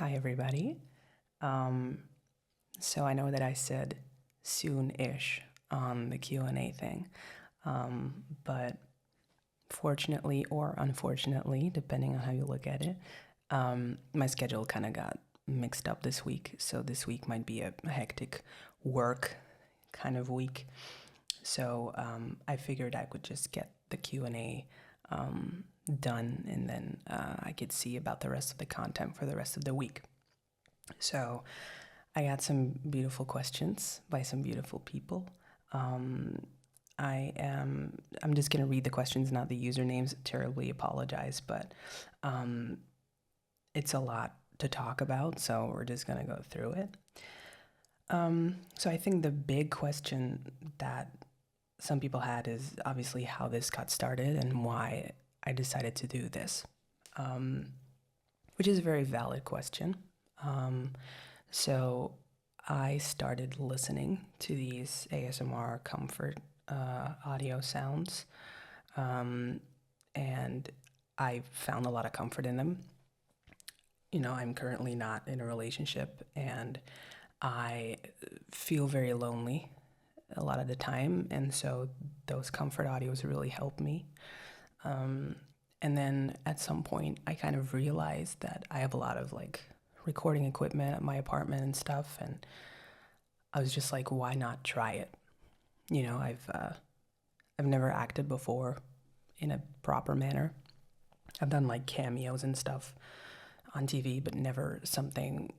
Hi, everybody. Um, so I know that I said soon-ish on the Q&A thing, but fortunately or unfortunately, depending on how you look at it, my schedule kind of got mixed up this week. So this week might be a hectic work kind of week. So I figured I could just get the Q&A done, and then I could see about the rest of the content for the rest of the week. So I got some beautiful questions by some beautiful people. I'm just gonna read the questions, not the usernames. Terribly apologize, but it's a lot to talk about, so we're just gonna go through it. So I think the big question that some people had is obviously how this got started and why I decided to do this, which is a very valid question. So I started listening to these ASMR comfort audio sounds, and I found a lot of comfort in them. You know, I'm currently not in a relationship, and I feel very lonely a lot of the time, and so those comfort audios really help me. And then at some point, I kind of realized that I have a lot of like recording equipment at my apartment and stuff, and I was just like, why not try it? You know, I've never acted before in a proper manner. I've done like cameos and stuff on TV, but never something,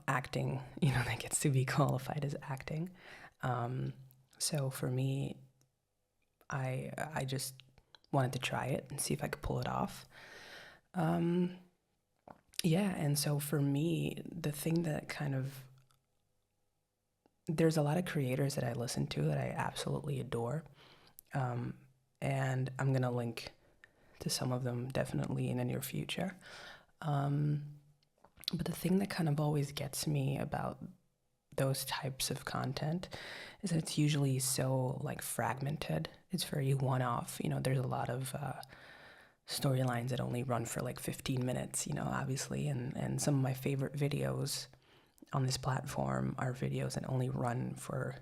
acting, that gets to be qualified as acting. So for me, I just wanted to try it and see if I could pull it off. Yeah, and so for me, the thing that kind of there's a lot of creators that I listen to that I absolutely adore, and I'm gonna link to some of them definitely in the near future. But the thing that kind of always gets me about those types of content is that it's usually so like fragmented. It's very one-off. There's a lot of storylines that only run for like 15 minutes, obviously, and some of my favorite videos on this platform are videos that only run for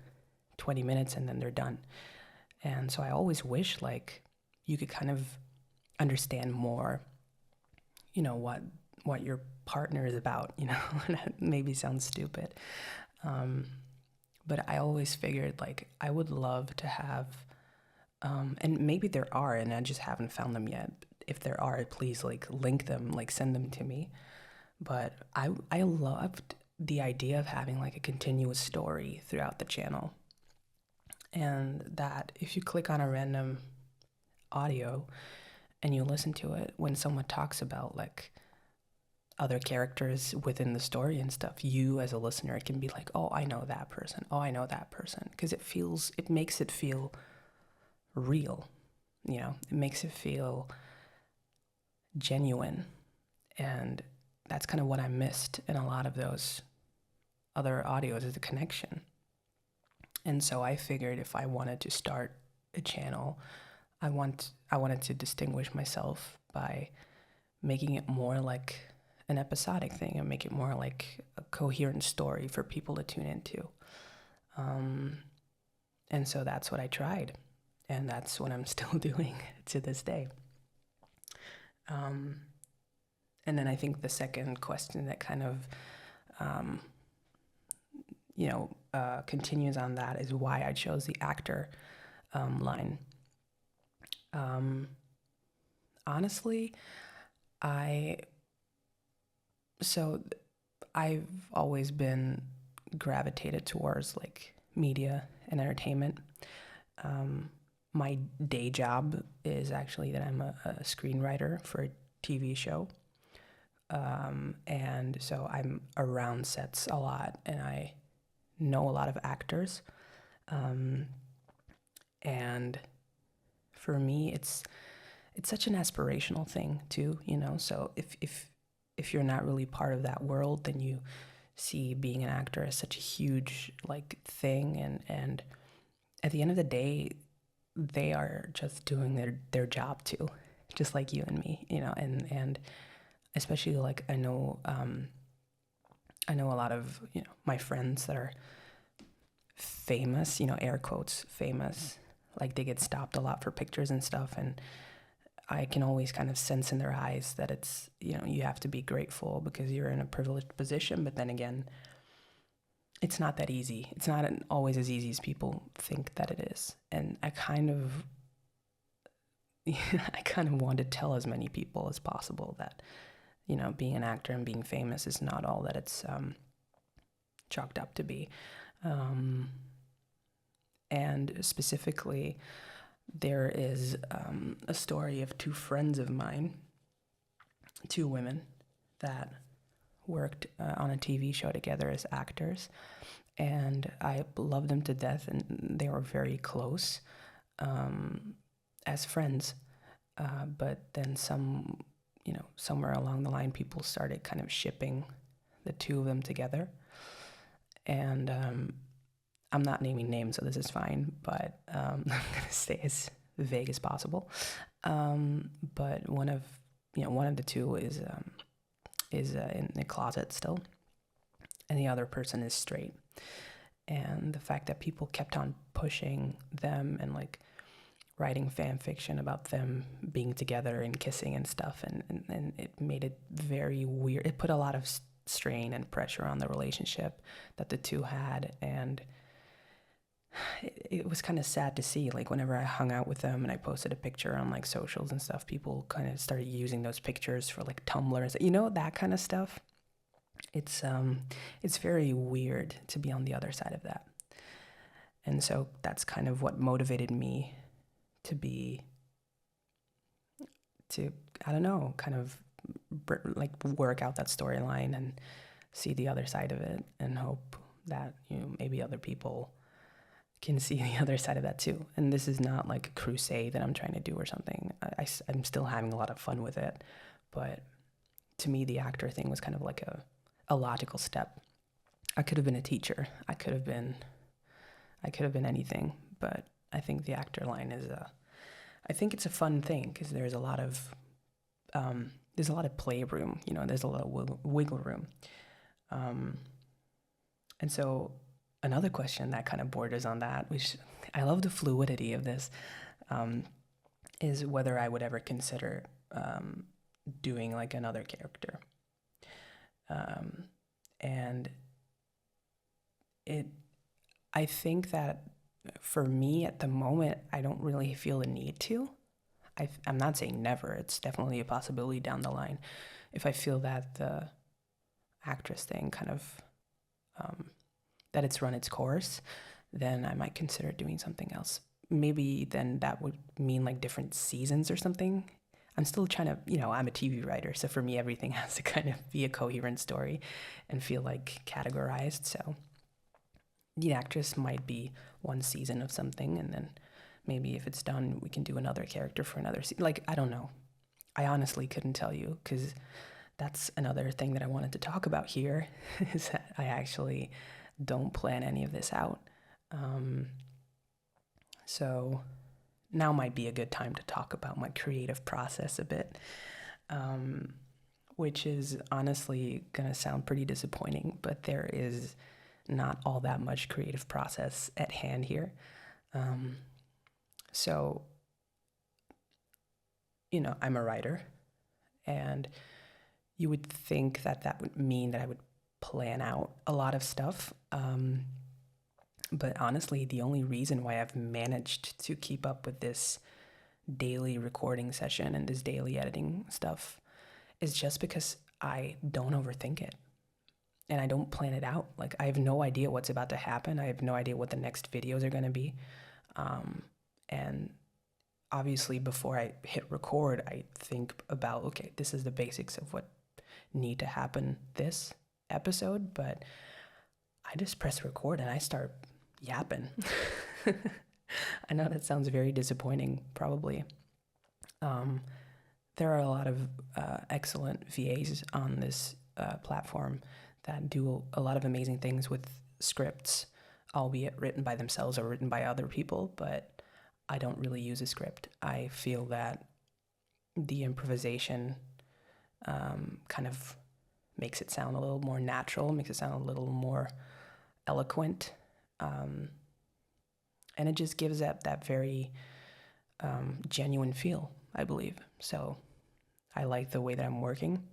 20 minutes and then they're done. And so I always wish like you could kind of understand more, what your partner is about, that maybe sounds stupid. But I always figured like I would love to have, and maybe there are, and I just haven't found them yet. If there are, please like link them, like send them to me. But I loved the idea of having like a continuous story throughout the channel, and that if you click on a random audio and you listen to it, when someone talks about like other characters within the story and stuff, you as a listener can be like, oh, I know that person. Oh, I know that person. Because it makes it feel real. It makes it feel genuine. And that's kind of what I missed in a lot of those other audios, is the connection. And so I figured if I wanted to start a channel, I wanted to distinguish myself by making it more like an episodic thing and make it more like a coherent story for people to tune into. And so that's what I tried, and that's what I'm still doing to this day. And then I think the second question that kind of, continues on that is why I chose the actor line. Honestly, I've always been gravitated towards like media and entertainment. My day job is actually that I'm a screenwriter for a TV show. And so I'm around sets a lot, and I know a lot of actors. And for me, it's such an aspirational thing too, so if you're not really part of that world, then you see being an actor as such a huge like thing, and at the end of the day, they are just doing their job too, just like you and me, and especially like I know I know a lot of, my friends that are famous, air quotes, famous, like they get stopped a lot for pictures and stuff. And I can always kind of sense in their eyes that it's, you have to be grateful because you're in a privileged position. But then again, it's not that easy. It's not always as easy as people think that it is. And I kind of want to tell as many people as possible that, being an actor and being famous is not all that it's chalked up to be. And specifically, there is a story of two friends of mine, two women that worked on a TV show together as actors, and I loved them to death, and they were very close as friends. But then somewhere along the line, people started kind of shipping the two of them together, and I'm not naming names, so this is fine, but I'm gonna stay as vague as possible. But one of the two is in the closet still, and the other person is straight. And the fact that people kept on pushing them and like writing fan fiction about them being together and kissing and stuff, and it made it very weird. It put a lot of strain and pressure on the relationship that the two had, and it was kind of sad to see. Like whenever I hung out with them and I posted a picture on like socials and stuff, people kind of started using those pictures for like Tumblr, that kind of stuff. It's very weird to be on the other side of that. And so that's kind of what motivated me to I don't know, kind of like work out that storyline and see the other side of it, and hope that maybe other people can see the other side of that too. And this is not like a crusade that I'm trying to do or something. I'm still having a lot of fun with it, but to me the actor thing was kind of like a logical step. I could have been a teacher, I could have been anything, but I think the actor line is I think it's a fun thing because there's a lot of playroom, there's a lot of wiggle room. And so another question that kind of borders on that, which I love the fluidity of this, is whether I would ever consider doing like another character. And I think that for me at the moment, I don't really feel the need to. I'm not saying never. It's definitely a possibility down the line. If I feel that the actress thing kind of, that it's run its course, then I might consider doing something else. Maybe then that would mean like different seasons or something. I'm still trying to, I'm a TV writer, so for me everything has to kind of be a coherent story and feel like categorized. So the actress might be one season of something, and then maybe if it's done, we can do another character for another season. Like, I don't know. I honestly couldn't tell you, because that's another thing that I wanted to talk about here, is that I actually don't plan any of this out. So now might be a good time to talk about my creative process a bit, which is honestly going to sound pretty disappointing, but there is not all that much creative process at hand here. So, I'm a writer, and you would think that that would mean that I would plan out a lot of stuff. But honestly, the only reason why I've managed to keep up with this daily recording session and this daily editing stuff is just because I don't overthink it. And I don't plan it out. Like, I have no idea what's about to happen. I have no idea what the next videos are going to be. And obviously, before I hit record, I think about, okay, this is the basics of what need to happen this episode. But I just press record and I start yapping. I know that sounds very disappointing, probably. There are a lot of excellent VAs on this platform that do a lot of amazing things with scripts, albeit written by themselves or written by other people, but I don't really use a script. I feel that the improvisation kind of makes it sound a little more natural, makes it sound a little more eloquent. And it just gives that very genuine feel, I believe. So I like the way that I'm working.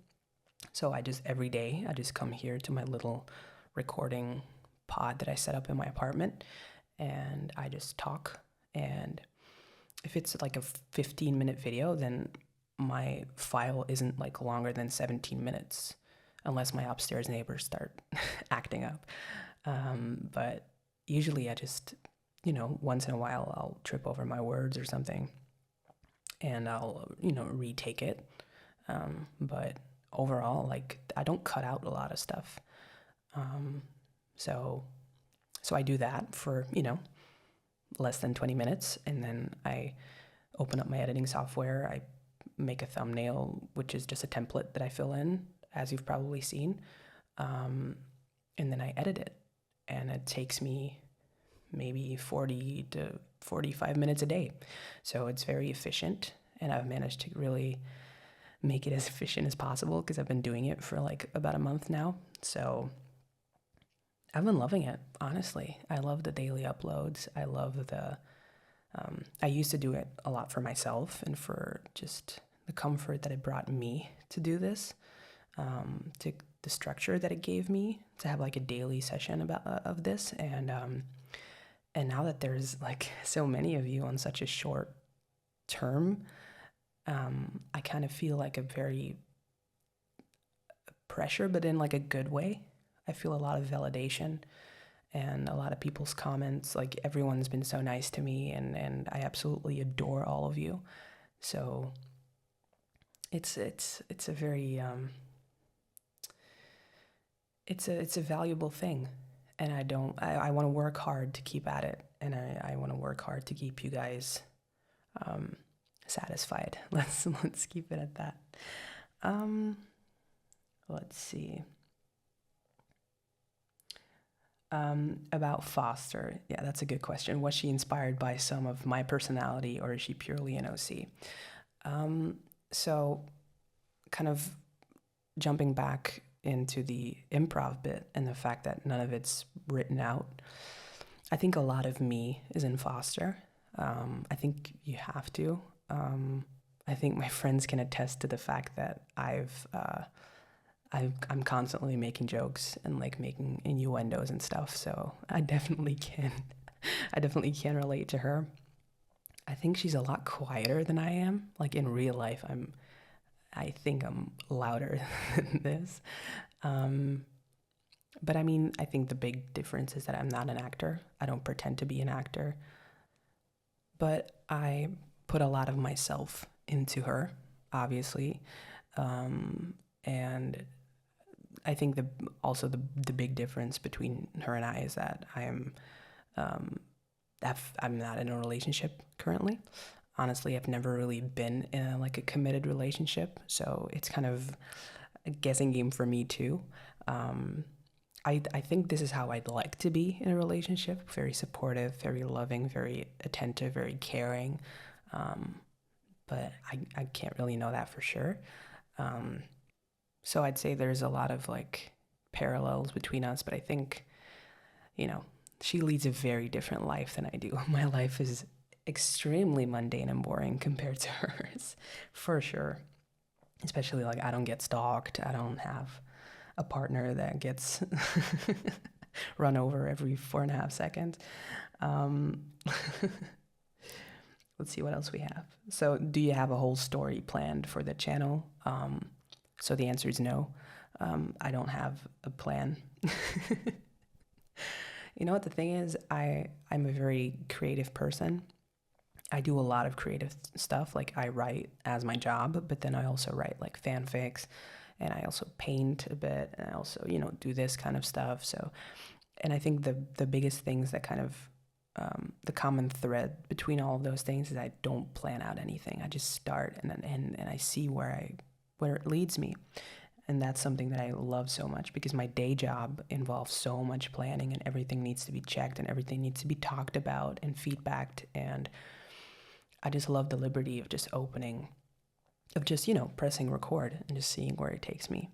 So every day, I just come here to my little recording pod that I set up in my apartment, and I just talk. And if it's like a 15-minute video, then my file isn't like longer than 17 minutes, unless my upstairs neighbors start acting up. But usually I just, once in a while I'll trip over my words or something, and I'll, retake it. But overall, like, I don't cut out a lot of stuff. So I do that for, less than 20 minutes, and then I open up my editing software. I make a thumbnail, which is just a template that I fill in, as you've probably seen. And then I edit it, and it takes me maybe 40 to 45 minutes a day. So it's very efficient, and I've managed to really make it as efficient as possible because I've been doing it for like about a month now. So I've been loving it, honestly. I love the daily uploads. I love I used to do it a lot for myself and for just the comfort that it brought me to do this, to the structure that it gave me to have like a daily session of this. And now that there's like so many of you on such a short term, I kind of feel like a very pressure, but in like a good way. I feel a lot of validation and a lot of people's comments. Like, everyone's been so nice to me, and I absolutely adore all of you. So it's a very it's a valuable thing, and I want to work hard to keep at it, and I want to work hard to keep you guys satisfied. Let's keep it at that. Let's see. About Foster. Yeah, that's a good question. Was she inspired by some of my personality, or is she purely an OC? So kind of jumping back into the improv bit and the fact that none of it's written out, I think a lot of me is in Foster. I think you have to. I think my friends can attest to the fact that I'm constantly making jokes and like making innuendos and stuff. So I definitely can relate to her. I think she's a lot quieter than I am. Like, in real life, I think I'm louder than this. But I mean, I think the big difference is that I'm not an actor. I don't pretend to be an actor. But I put a lot of myself into her, obviously. And I think the big difference between her and I is that I'm not in a relationship currently. Honestly, I've never really been in a committed relationship, so it's kind of a guessing game for me too. I think this is how I'd like to be in a relationship: very supportive, very loving, very attentive, very caring. But I can't really know that for sure. So I'd say there's a lot of like parallels between us, but I think, she leads a very different life than I do. My life is extremely mundane and boring compared to hers, for sure. Especially, like, I don't get stalked. I don't have a partner that gets run over every 4.5 seconds. Let's see what else we have. So, do you have a whole story planned for the channel? So the answer is no. I don't have a plan. You know what the thing is? I'm a very creative person. I do a lot of creative stuff. Like, I write as my job, but then I also write like fanfics, and I also paint a bit, and I also, do this kind of stuff. So, and I think the biggest things that kind of the common thread between all of those things is I don't plan out anything. I just start and I see where it leads me. And that's something that I love so much, because my day job involves so much planning, and everything needs to be checked, and everything needs to be talked about and feedbacked. And I just love the liberty of just pressing record and just seeing where it takes me.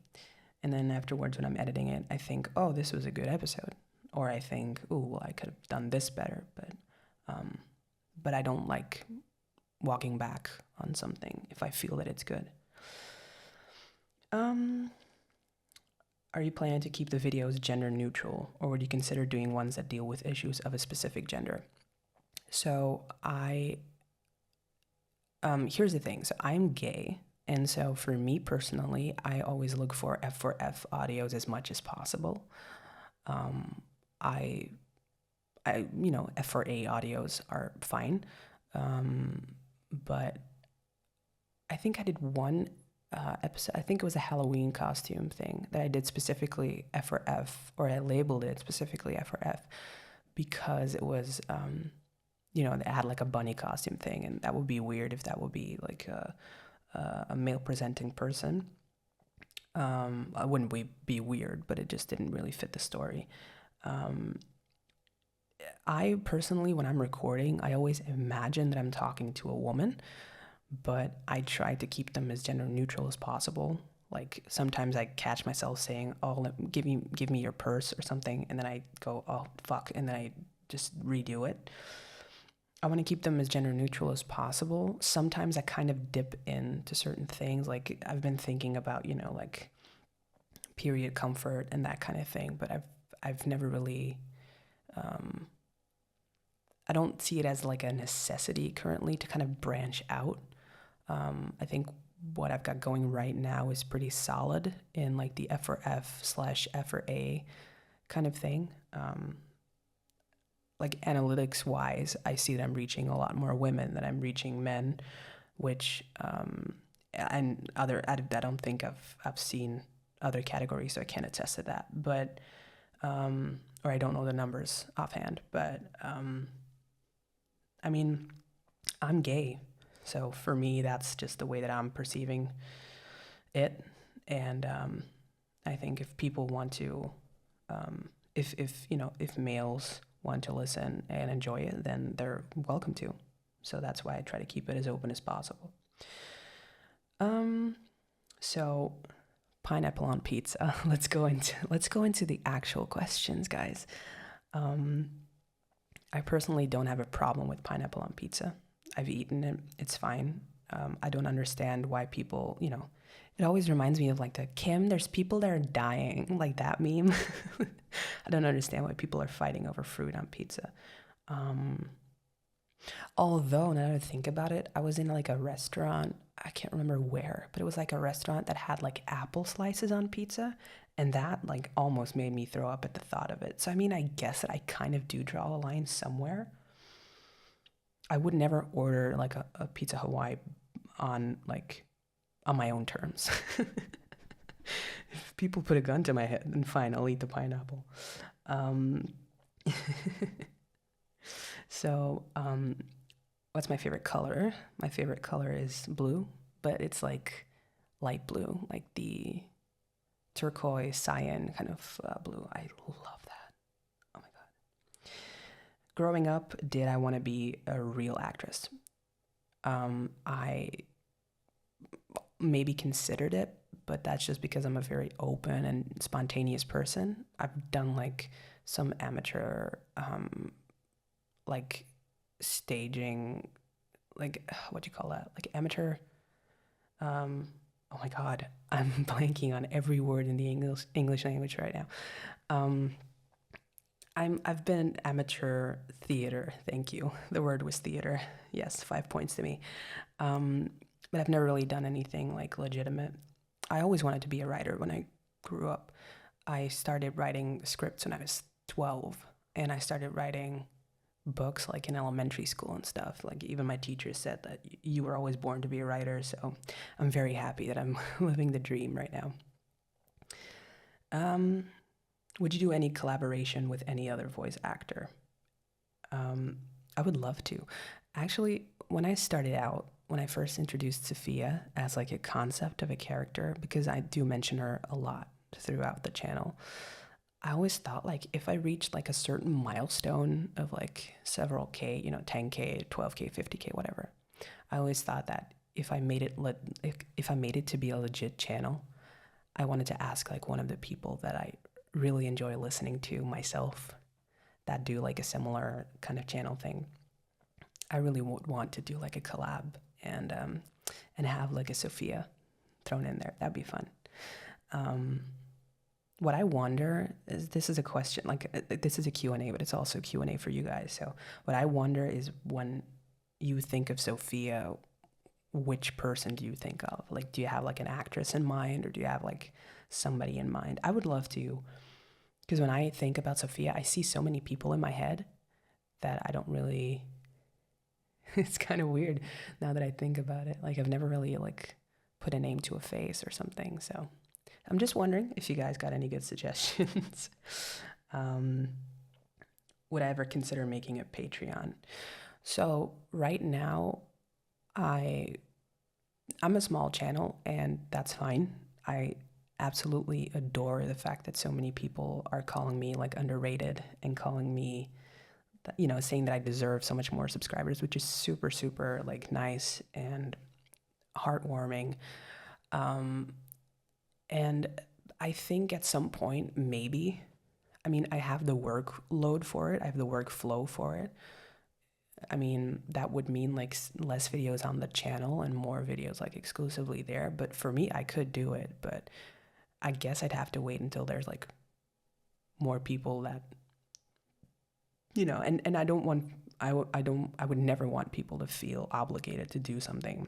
And then afterwards, when I'm editing it, I think, oh, this was a good episode. Or I think, oh, well, I could have done this better. But I don't like walking back on something if I feel that it's good. Are you planning to keep the videos gender neutral, or would you consider doing ones that deal with issues of a specific gender? So here's the thing. So I'm gay, and so for me personally, I always look for F4F audios as much as possible. I F4A audios are fine, but I think I did one episode. I think it was a Halloween costume thing that I did specifically F4F, or I labeled it specifically F4F because it was, it had like a bunny costume thing, and that would be weird if that would be like a male presenting person. It wouldn't be weird, but it just didn't really fit the story. I personally, when I'm recording, I always imagine that I'm talking to a woman, but I try to keep them as gender neutral as possible. Like sometimes I catch myself saying, "Oh, give me your purse" or something, and then I go, "Oh, fuck," and then I just redo it. I want to keep them as gender neutral as possible. Sometimes I kind of dip into certain things. Like I've been thinking about, like period comfort and that kind of thing, but I've never really, I don't see it as like a necessity currently to kind of branch out. I think what I've got going right now is pretty solid in like the F4F/F4A kind of thing. Like analytics wise, I see that I'm reaching a lot more women than I'm reaching men, which and I don't think I've seen other categories, so I can't attest to that. But or I don't know the numbers offhand, but I mean, I'm gay, so for me, that's just the way that I'm perceiving it. And I think if people want to, if males want to listen and enjoy it, then they're welcome to. So that's why I try to keep it as open as possible. So pineapple on pizza. Let's go into the actual questions, guys. I personally don't have a problem with pineapple on pizza. I've eaten it. It's fine. I don't understand why people, it always reminds me of like the Kim, there's people that are dying, like that meme. I don't understand why people are fighting over fruit on pizza. Although, now that I think about it, I was in like a restaurant, I can't remember where, but it was like a restaurant that had like apple slices on pizza, and that like almost made me throw up at the thought of it. So, I mean, I guess that I kind of do draw a line somewhere. I would never order like a pizza Hawaii on my own terms. If people put a gun to my head, then fine, I'll eat the pineapple. So, what's my favorite color? My favorite color is blue, but it's like light blue, like the turquoise, cyan kind of blue. I love that. Oh my God. Growing up, did I want to be a real actress? I maybe considered it, but that's just because I'm a very open and spontaneous person. I've done like some amateur like staging, like what do you call that? Like amateur. Oh my God, I'm blanking on every word in the English language right now. I've been in amateur theater. Thank you. The word was theater. Yes, 5 points to me. But I've never really done anything like legitimate. I always wanted to be a writer when I grew up. I started writing scripts when I was 12, and I started writing books like in elementary school and stuff. Like even my teachers said that you were always born to be a writer. So I'm very happy that I'm living the dream right now. Would you do any collaboration with any other voice actor? I would love to. Actually, when I started out, when I first introduced Sophia as like a concept of a character, because I do mention her a lot throughout the channel, I always thought like if I reached like a certain milestone of like several K, 10K, 12K, 50K, whatever, I always thought that if I made it to be a legit channel, I wanted to ask like one of the people that I really enjoy listening to myself that do like a similar kind of channel thing. I really would want to do like a collab and have like a Sophia thrown in there. That'd be fun. Um, what I wonder is, this is a question, like this is a Q&A, but it's also Q&A for you guys. So what I wonder is, when you think of Sophia, which person do you think of? Like, do you have like an actress in mind, or do you have like somebody in mind? I would love to, because when I think about Sophia, I see so many people in my head that I don't really, it's kind of weird now that I think about it. Like, I've never really like put a name to a face or something. So I'm just wondering if you guys got any good suggestions. um, would I ever consider making a Patreon? So right now, I'm a small channel, and that's fine. I absolutely adore the fact that so many people are calling me like underrated, and calling me, saying that I deserve so much more subscribers, which is super, super like nice and heartwarming. Um, and I think at some point, maybe, I mean, I have the workload for it, I have the workflow for it. I mean, that would mean like less videos on the channel and more videos like exclusively there. But for me, I could do it, but I guess I'd have to wait until there's like more people that, and I don't want, I would never want people to feel obligated to do something.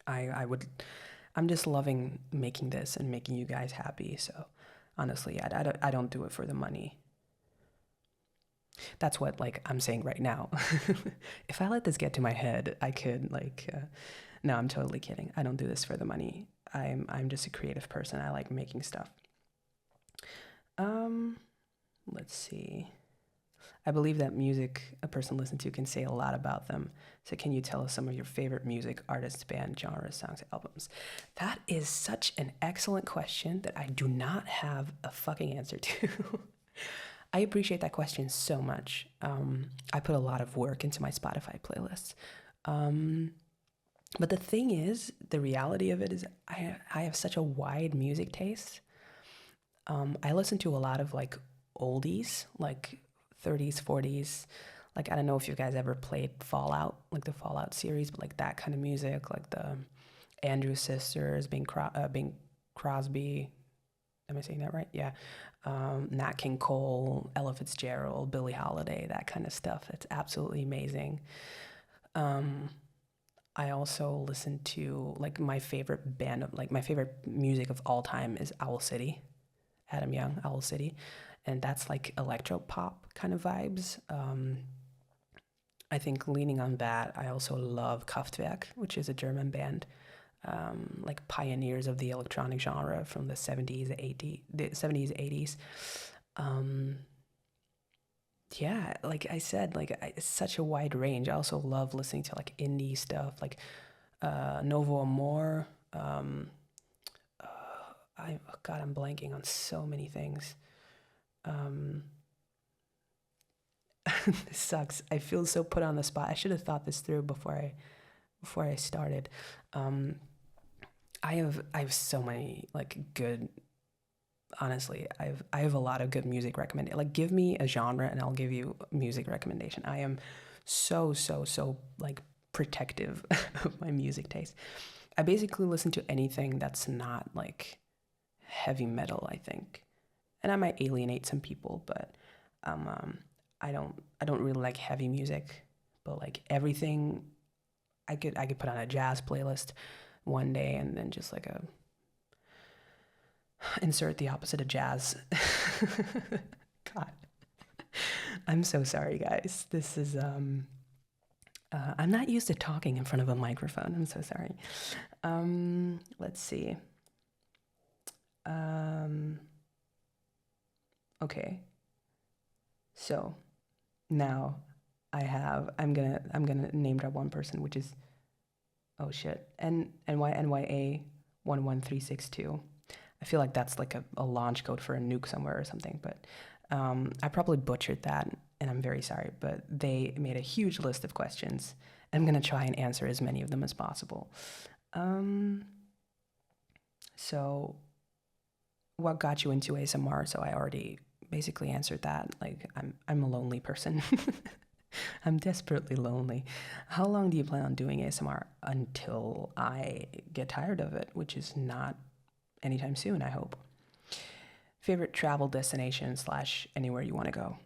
I'm just loving making this and making you guys happy. So honestly, I don't do it for the money. That's what like I'm saying right now. If I let this get to my head, I could like, no, I'm totally kidding. I don't do this for the money. I'm just a creative person. I like making stuff. Let's see. I believe that music a person listens to can say a lot about them. So can you tell us some of your favorite music, artists, band, genres, songs, albums? That is such an excellent question that I do not have a fucking answer to. I appreciate that question so much. I put a lot of work into my Spotify playlists. But the thing is, the reality of it is, I have such a wide music taste. I listen to a lot of like oldies, like 30s, 40s. Like, I don't know if you guys ever played Fallout, like the Fallout series, but like that kind of music, like the Andrews Sisters, Bing Crosby. Am I saying that right? Yeah. Nat King Cole, Ella Fitzgerald, Billie Holiday, that kind of stuff. It's absolutely amazing. I also listen to like my favorite band of like my favorite music of all time is Owl City, Adam Young, Owl City, and that's like electro pop kind of vibes. I think leaning on that, I also love Kraftwerk, which is a German band, like pioneers of the electronic genre from the 70s, 80s. Yeah, like I said, like it's such a wide range. I also love listening to like indie stuff, like Novo Amor. God, I'm blanking on so many things. This sucks. I feel so put on the spot. I should have thought this through before I started. I have so many like good. Honestly, I have a lot of good music recommended. Like, give me a genre and I'll give you a music recommendation. I am so like protective of my music taste. I basically listen to anything that's not like heavy metal, I think. And I might alienate some people, but I don't really like heavy music, but like everything I could put on a jazz playlist one day and then just like a insert the opposite of jazz. God. I'm so sorry, guys. This is I'm not used to talking in front of a microphone. I'm so sorry. Let's see. Okay. So now I'm gonna name drop one person, which is, oh shit, NYA 11362. I feel like that's like a launch code for a nuke somewhere or something, but I probably butchered that, and I'm very sorry, but they made a huge list of questions. I'm gonna try and answer as many of them as possible. So what got you into ASMR? So I already basically answered that. Like, I'm a lonely person. I'm desperately lonely. How long do you plan on doing ASMR? Until I get tired of it, which is not anytime soon, I hope. Favorite travel destination / anywhere you want to go?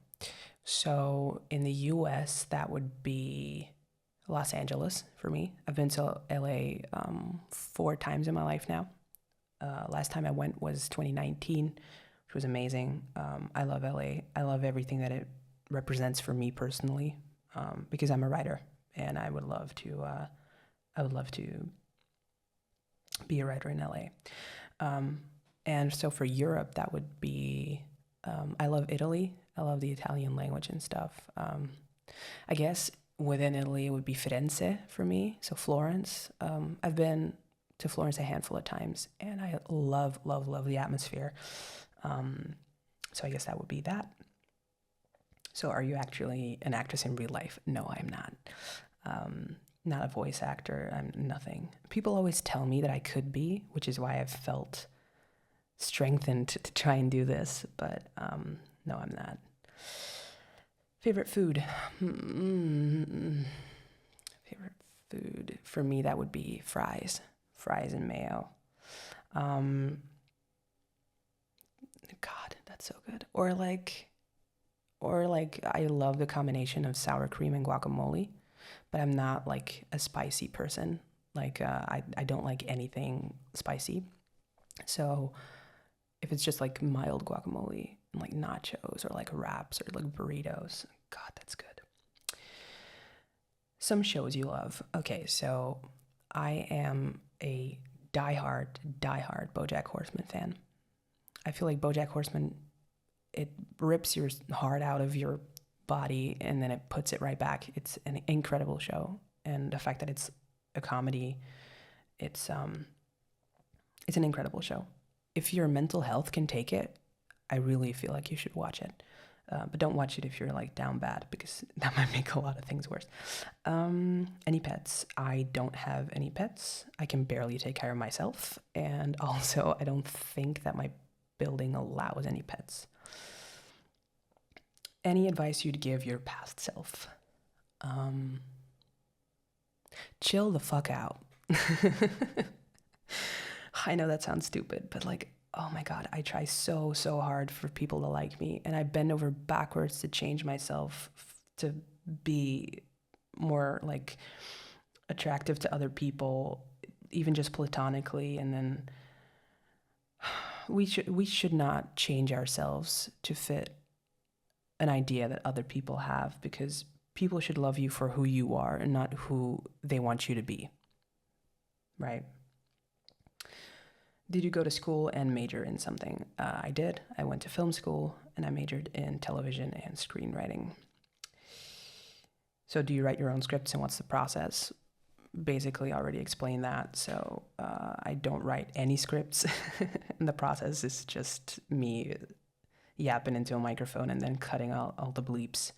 So in the US, that would be Los Angeles for me. I've been to LA 4 times in my life now. Last time I went was 2019, which was amazing. I love LA. I love everything that it represents for me personally, because I'm a writer and I would love to be a writer in LA. And so for Europe, that would be, I love Italy. I love the Italian language and stuff. I guess within Italy, it would be Firenze for me. So Florence. I've been to Florence a handful of times and I love, love, love the atmosphere. So I guess that would be that. So are you actually an actress in real life? No, I'm not. Not a voice actor. I'm nothing. People always tell me that I could be, which is why I've felt strengthened to try and do this, but no, I'm not. Favorite food? Favorite food for me, that would be fries and mayo. God, that's so good. Or like I love the combination of sour cream and guacamole, but I'm not like a spicy person. Like I don't like anything spicy. So if it's just like mild guacamole and like nachos or like wraps or like burritos, God, that's good. Some shows you love. Okay, so I am a diehard BoJack Horseman fan. I feel like BoJack Horseman, it rips your heart out of your body and then it puts it right back. It's an incredible show, and the fact that it's a comedy, it's an incredible show. If your mental health can take it, I really feel like you should watch it. But don't watch it if you're like down bad, because that might make a lot of things worse. Any pets? I don't have any pets. I can barely take care of myself, and also I don't think that my building allows any pets. Any advice you'd give your past self? Chill the fuck out. I know that sounds stupid, but like, oh my God, I try so hard for people to like me, and I bend over backwards to change myself to be more like attractive to other people, even just platonically. And then we should not change ourselves to fit an idea that other people have, because people should love you for who you are and not who they want you to be, right? Did you go to school and major in something? I did. I went to film school and I majored in television and screenwriting. So do you write your own scripts, and what's the process? Basically already explained that. So I don't write any scripts. And the process is just me yapping into a microphone and then cutting out all the bleeps.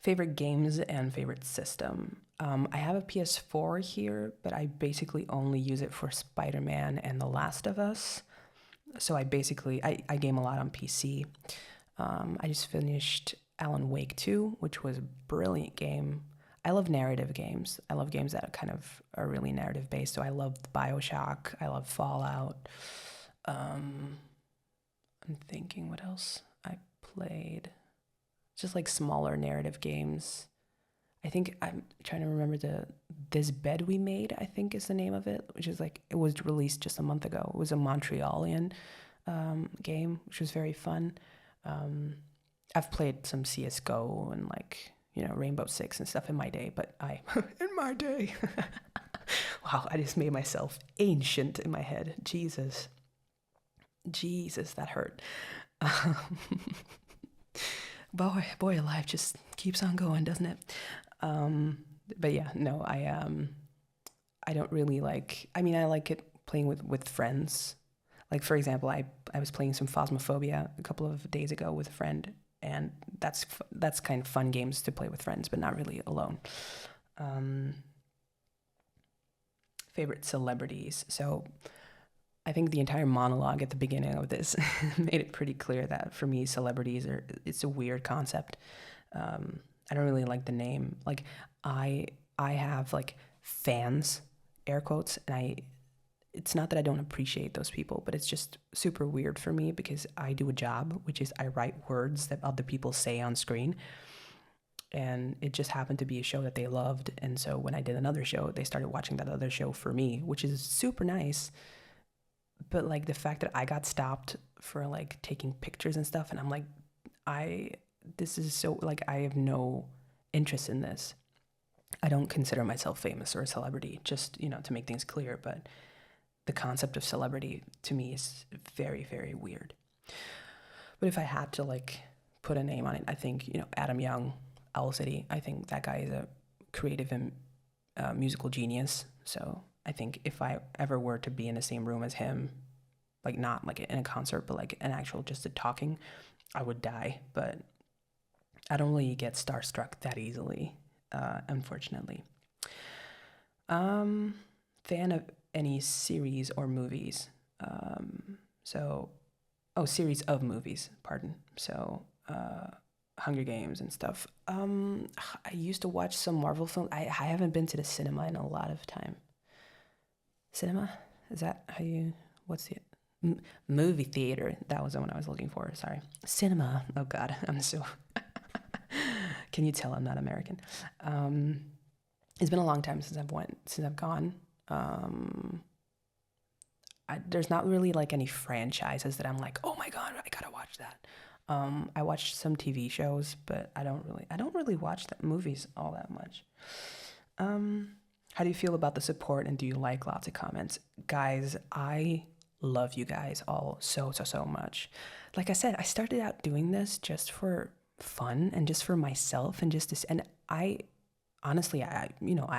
Favorite games and favorite system? I have a PS4 here, but I basically only use it for Spider-Man and The Last of Us. So I game a lot on PC. I just finished Alan Wake 2, which was a brilliant game. I love narrative games. I love games that kind of are really narrative based. So I love BioShock. I love Fallout. I'm thinking what else I played. Just like smaller narrative games. I think I'm trying to remember This Bed We Made, I think is the name of it, which is like, it was released just a month ago. It was a Montrealian game, which was very fun. I've played some CSGO and like, Rainbow Six and stuff in my day, but in my day. Wow, I just made myself ancient in my head. Jesus, that hurt. Boy, life just keeps on going, doesn't it? But yeah, no, I don't really like, I like it playing with friends. Like, for example, I was playing some Phasmophobia a couple of days ago with a friend, and that's kind of fun games to play with friends, but not really alone. Favorite celebrities. So I think the entire monologue at the beginning of this made it pretty clear that for me, celebrities are, it's a weird concept. I don't really like the name. Like, I, I have like fans, air quotes, and it's not that I don't appreciate those people, but it's just super weird for me because I do a job, which is I write words that other people say on screen. And it just happened to be a show that they loved. And so when I did another show, they started watching that other show for me, which is super nice. But like the fact that I got stopped for like taking pictures and stuff, and I'm like, I, this is so, like, I have no interest in this. I don't consider myself famous or a celebrity, just, to make things clear, but the concept of celebrity to me is very, very weird. But if I had to like put a name on it, I think, Adam Young, Owl City, I think that guy is a creative and musical genius. So I think if I ever were to be in the same room as him, like not like in a concert, but like an actual just a talking, I would die. But I don't really get starstruck that easily, unfortunately. Fan of any series or movies? So, oh, series of movies, pardon. So, Hunger Games and stuff. I used to watch some Marvel films. I haven't been to the cinema in a lot of time. Cinema? Is that how you, what's the, movie theater? That was the one I was looking for, sorry. Cinema. Oh God, I'm so, can you tell I'm not American? It's been a long time since I've gone. There's not really like any franchises that I'm like, oh my God, I gotta watch that. I watched some TV shows, but I don't really watch movies all that much. How do you feel about the support, and do you like lots of comments? Guys, I love you guys all so, so, so much. Like I said, I started out doing this just for fun and just for myself and just this, and I honestly, I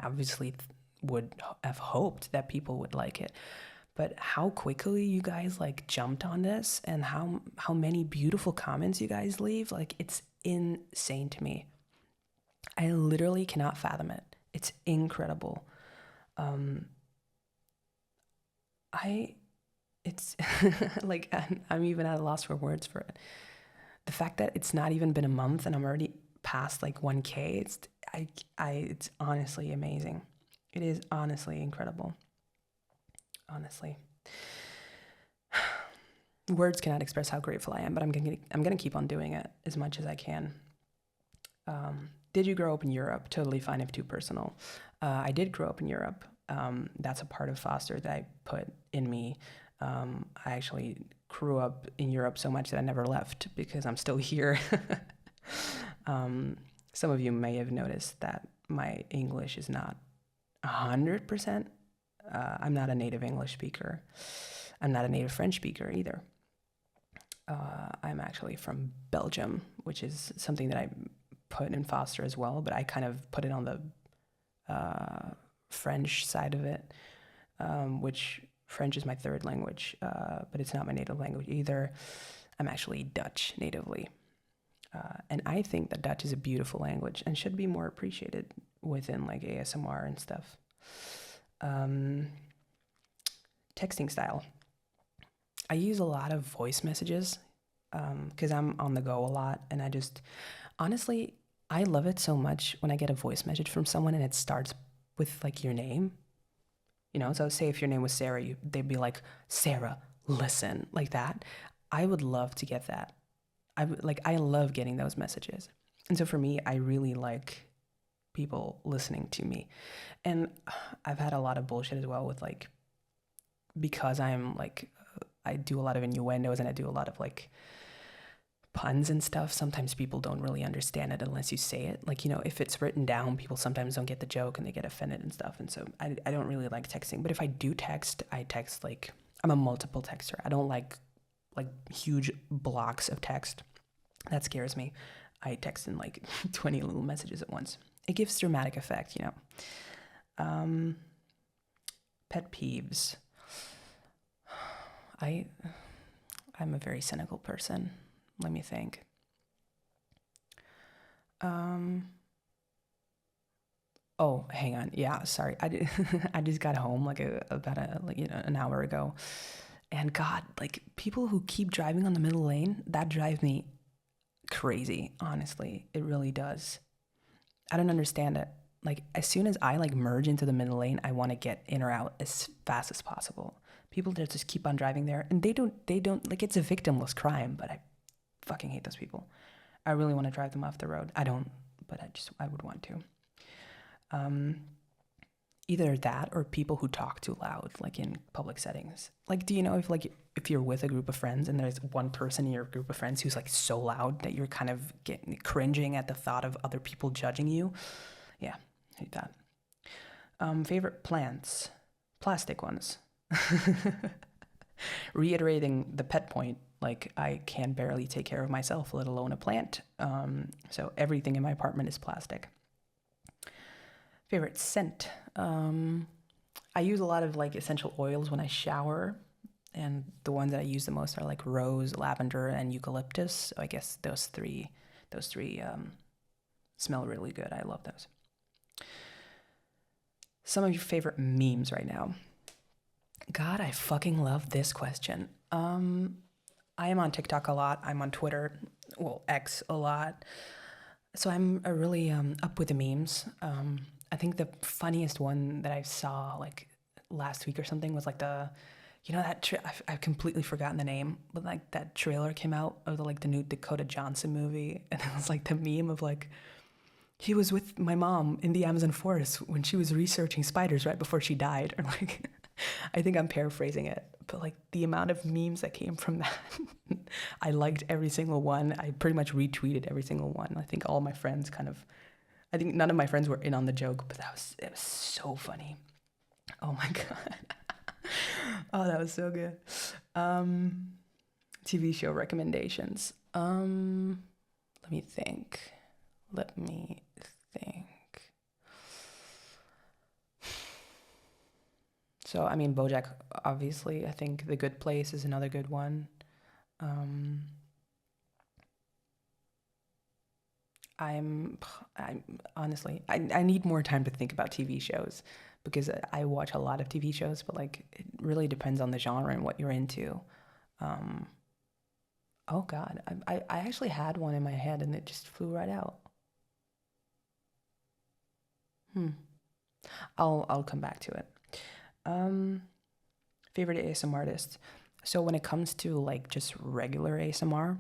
obviously would have hoped that people would like it. But how quickly you guys like jumped on this, and how many beautiful comments you guys leave, like it's insane to me. I literally cannot fathom it. It's incredible. I it's like I'm even at a loss for words for it. The fact that it's not even been a month and I'm already past like 1K, it's honestly amazing. It is honestly incredible. Honestly, words cannot express how grateful I am, but I'm gonna keep on doing it as much as I can. Did you grow up in Europe? Totally fine if too personal. I did grow up in Europe. That's a part of Foster that I put in me. I actually grew up in Europe so much that I never left because I'm still here. Some of you may have noticed that my English is not 100%. I'm not a native English speaker. I'm not a native French speaker either. I'm actually from Belgium, which is something that I put in Foster as well, but I kind of put it on the French side of it, which French is my third language, but it's not my native language either. I'm actually Dutch natively. And I think that Dutch is a beautiful language and should be more appreciated within like ASMR and stuff. Texting style. I use a lot of voice messages because I'm on the go a lot, and honestly, I love it so much when I get a voice message from someone and it starts with like your name. So say if your name was Sarah, they'd be like, Sarah, listen, like that. I would love to get that. I love getting those messages. And so for me, I really like people listening to me. And I've had a lot of bullshit as well with like, because I'm like, I do a lot of innuendos and I do a lot of like puns and stuff. Sometimes people don't really understand it unless you say it. Like, if it's written down, people sometimes don't get the joke and they get offended and stuff. And so I don't really like texting. But if I do text, I text like, I'm a multiple texter. I don't like huge blocks of text. That scares me. I text in like 20 little messages at once. It gives dramatic effect, Pet peeves. I'm a very cynical person. Let me think. Oh, hang on. Yeah, sorry. I just got home like about an hour ago, And God, like people who keep driving on the middle lane, that drives me crazy, honestly. It really does. I don't understand it. Like as soon as I like merge into the middle lane, I want to get in or out as fast as possible. People that just keep on driving there and they don't like it's a victimless crime, but I fucking hate those people. I really want to drive them off the road. I don't, but I would want to. Either that or people who talk too loud, like in public settings. Like, do you know if you're with a group of friends and there's one person in your group of friends who's like so loud that you're kind of getting cringing at the thought of other people judging you? Yeah, I hate that. Favorite plants, plastic ones. Reiterating the pet point, like I can barely take care of myself, let alone a plant. So everything in my apartment is plastic. Favorite scent. I use a lot of like essential oils when I shower, and the ones that I use the most are like rose, lavender, and eucalyptus. So I guess those three smell really good. I love those. Some of your favorite memes right now. God, I fucking love this question. I am on TikTok a lot. I'm on Twitter, well, X a lot. So I'm really up with the memes. I think the funniest one that I saw like last week or something was like I've completely forgotten the name, but like that trailer came out of the new Dakota Johnson movie, and it was like the meme of like he was with my mom in the Amazon forest when she was researching spiders right before she died, or like I think I'm paraphrasing it, but like the amount of memes that came from that, I liked every single one. I pretty much retweeted every single one. I think all my friends I think none of my friends were in on the joke, but it was so funny. Oh my God. Oh, that was so good. TV show recommendations. Let me think. So, I mean, BoJack, obviously. I think The Good Place is another good one. I'm honestly, I need more time to think about TV shows because I watch a lot of TV shows, but like it really depends on the genre and what you're into. Oh God, I actually had one in my head and it just flew right out. I'll come back to it. Um, Favorite ASMR artist. So when it comes to like just regular ASMR,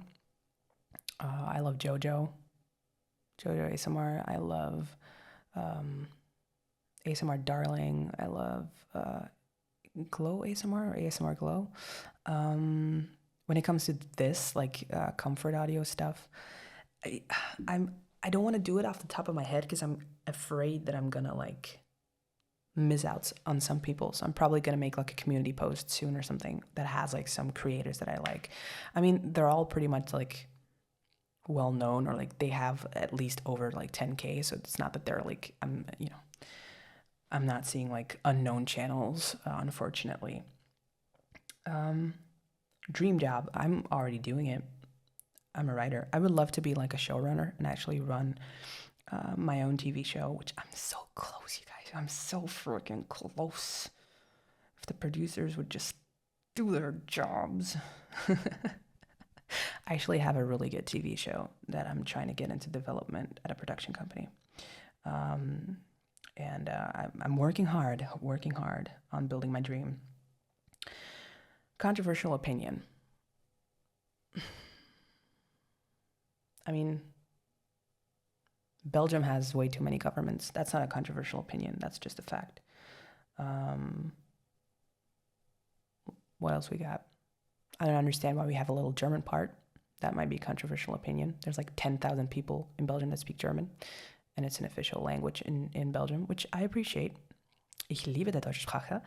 I love JoJo ASMR. I love ASMR Darling. I love Glow ASMR or ASMR Glow. When it comes to this, like comfort audio stuff, I, I don't want to do it off the top of my head because I'm afraid that I'm gonna like miss out on some people. So I'm probably gonna make like a community post soon or something that has like some creators that I like. I mean, they're all pretty much like well known or like they have at least over like 10K. So it's not that they're like I'm not seeing like unknown channels, unfortunately. Dream job. I'm already doing it. I'm a writer. I would love to be like a showrunner and actually run my own TV show, which I'm so close, you guys. I'm so freaking close. If the producers would just do their jobs. I actually have a really good TV show that I'm trying to get into development at a production company. And I'm working hard on building my dream. Controversial opinion. I mean, Belgium has way too many governments. That's not a controversial opinion. That's just a fact. What else we got? I don't understand why we have a little German part. That might be a controversial opinion. There's like 10,000 people in Belgium that speak German, and it's an official language in Belgium, which I appreciate. Ich liebe die deutsche Sprache,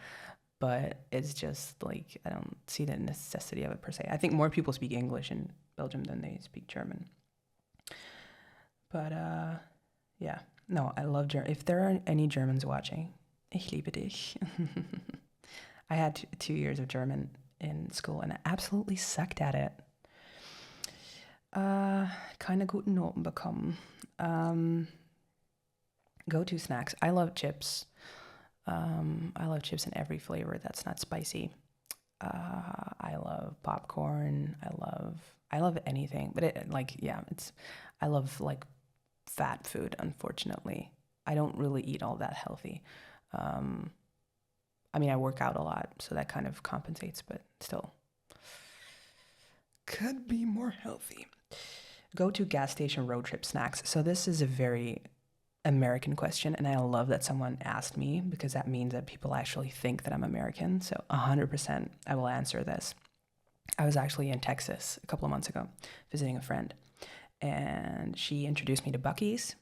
but it's just like I don't see the necessity of it per se. I think more people speak English in Belgium than they speak German. But yeah, no, I love German. If there are any Germans watching, ich liebe dich. I had 2 years of German in school and I absolutely sucked at it. Keine guten Noten bekommen. Go-to snacks. I love chips. I love chips in every flavor that's not spicy. I love popcorn. I love anything, but I love like fat food, unfortunately. I don't really eat all that healthy. I mean, I work out a lot, so that kind of compensates, but still could be more healthy. Go to gas station road trip snacks. So this is a very American question, and I love that someone asked me because that means that people actually think that I'm American. So 100% I will answer this. I was actually in Texas a couple of months ago visiting a friend, and she introduced me to Buc-ee's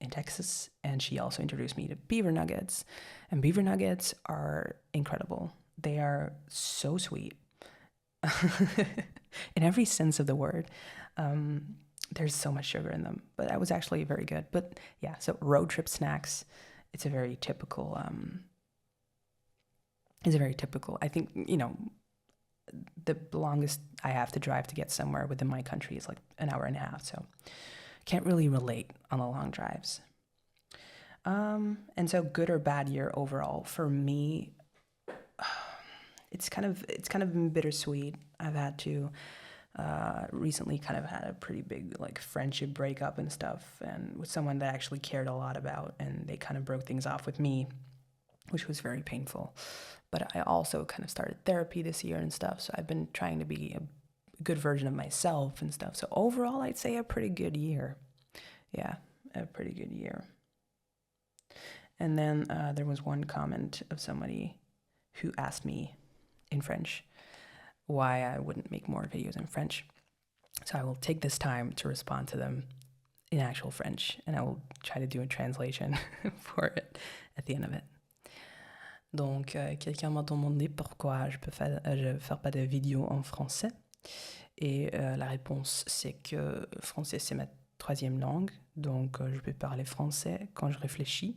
in Texas, and she also introduced me to beaver nuggets. And beaver nuggets are incredible. They are so sweet in every sense of the word. There's so much sugar in them, but that was actually very good. But yeah, so road trip snacks, it's a very typical, I think, the longest I have to drive to get somewhere within my country is like an hour and a half. So can't really relate on the long drives. And so good or bad year overall for me, it's kind of been bittersweet. I've had to recently kind of had a pretty big like friendship breakup and stuff, and with someone that I actually cared a lot about, and they kind of broke things off with me, which was very painful. But I also kind of started therapy this year and stuff, so I've been trying to be a good version of myself and stuff. So overall, I'd say a pretty good year. Yeah, a pretty good year. And then there was one comment of somebody who asked me in French why I wouldn't make more videos in French. So I will take this time to respond to them in actual French, and I will try to do a translation for it at the end of it. Donc, quelqu'un m'a demandé pourquoi je fais pas de vidéos en français. Et la réponse, c'est que français, c'est ma troisième langue. Donc, je peux parler français quand je réfléchis.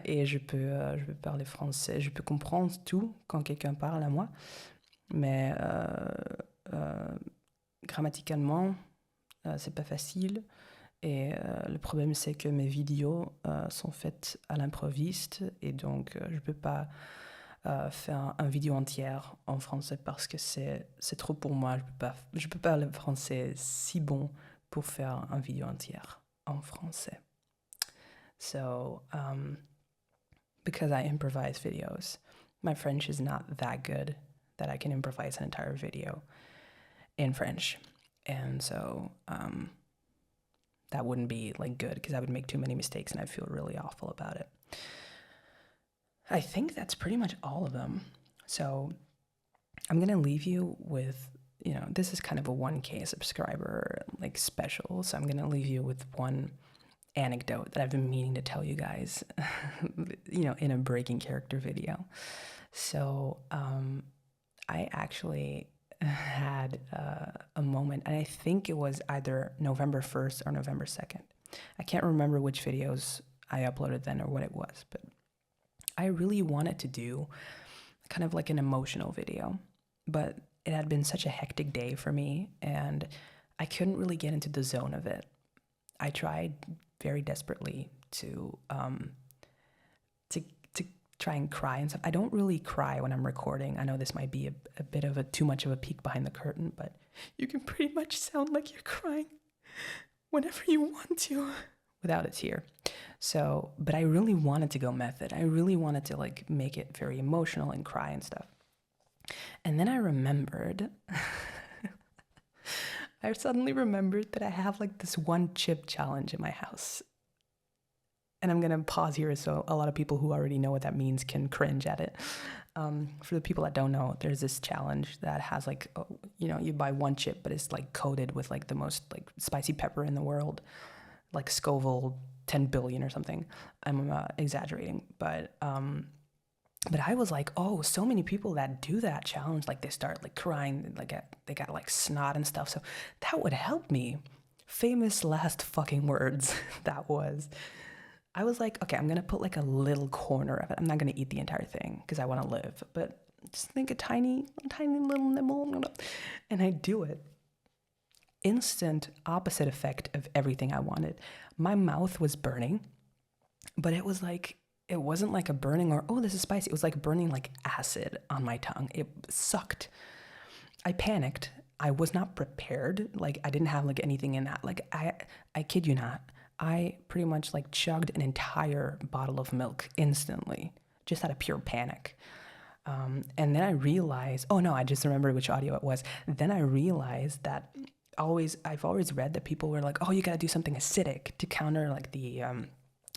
Et je peux parler français. Je peux comprendre tout quand quelqu'un parle à moi. Mais grammaticalement, c'est pas facile. Et le problème, c'est que mes vidéos sont faites à l'improviste, et donc je peux pas faire une vidéo entière en français parce que c'est trop pour moi. Je peux pas parler français si bon pour faire une vidéo entière en français. So, because I improvise videos, my French is not that good that I can improvise an entire video in French. And so, that wouldn't be like good because I would make too many mistakes and I'd feel really awful about it. I think that's pretty much all of them. So I'm going to leave you with, this is kind of a 1K subscriber like special. So I'm going to leave you with one anecdote that I've been meaning to tell you guys, in a breaking character video. So I actually had a moment, and I think it was either November 1st or November 2nd. I can't remember which videos I uploaded then or what it was, but I really wanted to do kind of like an emotional video, but it had been such a hectic day for me, and I couldn't really get into the zone of it. I tried very desperately to try and cry and stuff. I don't really cry when I'm recording. I know this might be a bit of too much of a peek behind the curtain, but you can pretty much sound like you're crying whenever you want to without a tear. So, but I really wanted to go method. I really wanted to like make it very emotional and cry and stuff. And then I remembered, I suddenly remembered that I have like this one chip challenge in my house. And I'm going to pause here so a lot of people who already know what that means can cringe at it. For the people that don't know, there's this challenge that has like, you buy one chip, but it's like coated with like the most like spicy pepper in the world, like Scoville 10 billion or something. I'm exaggerating, but I was like, oh, so many people that do that challenge, like they start like crying, like they got like snot and stuff. So that would help me. Famous last fucking words that was. I was like, okay, I'm going to put like a little corner of it. I'm not going to eat the entire thing because I want to live, but just think a tiny little nibble. And I do it. Instant opposite effect of everything I wanted. My mouth was burning, but it was it wasn't like a burning or, oh, this is spicy. It was like burning like acid on my tongue. It sucked. I panicked. I was not prepared. Like I didn't have like anything in that. Like I kid you not. I pretty much like chugged an entire bottle of milk instantly, just out of pure panic. And then I realized, oh no, I just remembered which audio it was. Then I realized that I've always read that people were like, oh, you gotta do something acidic to counter like the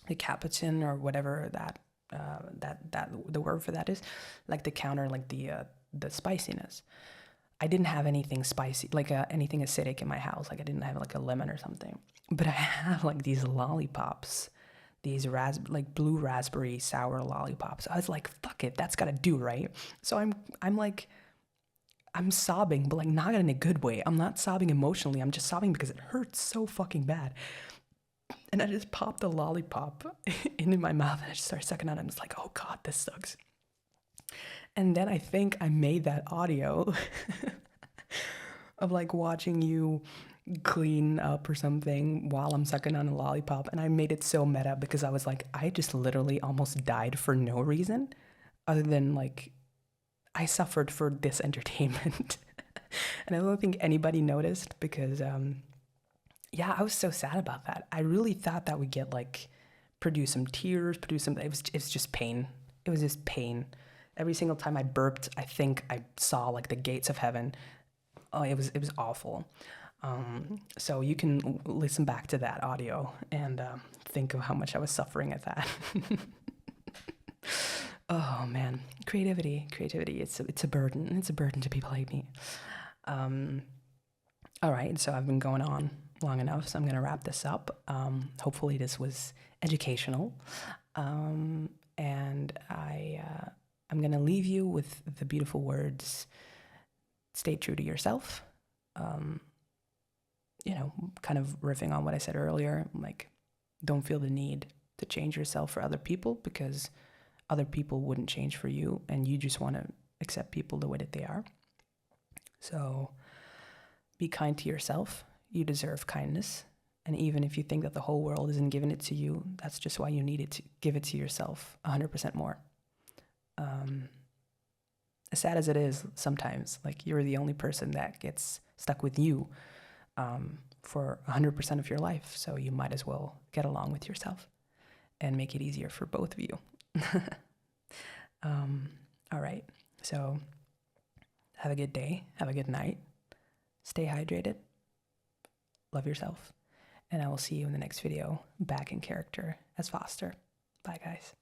capsaicin or whatever that the word for that is, like to counter like the spiciness. I didn't have anything spicy, like anything acidic in my house. Like I didn't have like a lemon or something. But I have like these lollipops, these like blue raspberry sour lollipops. I was like, fuck it, that's gotta do, right? So I'm like, I'm sobbing, but like not in a good way. I'm not sobbing emotionally. I'm just sobbing because it hurts so fucking bad. And I just popped the lollipop into my mouth and I just started sucking on it. And it's like, oh God, this sucks. And then I think I made that audio of like watching you clean up or something while I'm sucking on a lollipop. And I made it so meta because I was like, I just literally almost died for no reason other than like I suffered for this entertainment. And I don't think anybody noticed because, yeah, I was so sad about that. I really thought that would get like, produce some tears, it's just pain. It was just pain. Every single time I burped, I think I saw like the gates of heaven. Oh, it was awful. So you can listen back to that audio and think of how much I was suffering at that. Oh man, creativity. It's a burden. It's a burden to people like me. All right, so I've been going on long enough, so I'm gonna wrap this up. Hopefully this was educational, and I'm gonna leave you with the beautiful words: stay true to yourself. Kind of riffing on what I said earlier, like, don't feel the need to change yourself for other people because other people wouldn't change for you, and you just want to accept people the way that they are. So be kind to yourself. You deserve kindness. And even if you think that the whole world isn't giving it to you, that's just why you need it to give it to yourself 100% more. As sad as it is sometimes, like you're the only person that gets stuck with you for 100% of your life. So you might as well get along with yourself and make it easier for both of you. All right. So have a good day. Have a good night. Stay hydrated. Love yourself. And I will see you in the next video, back in character as Foster. Bye, guys.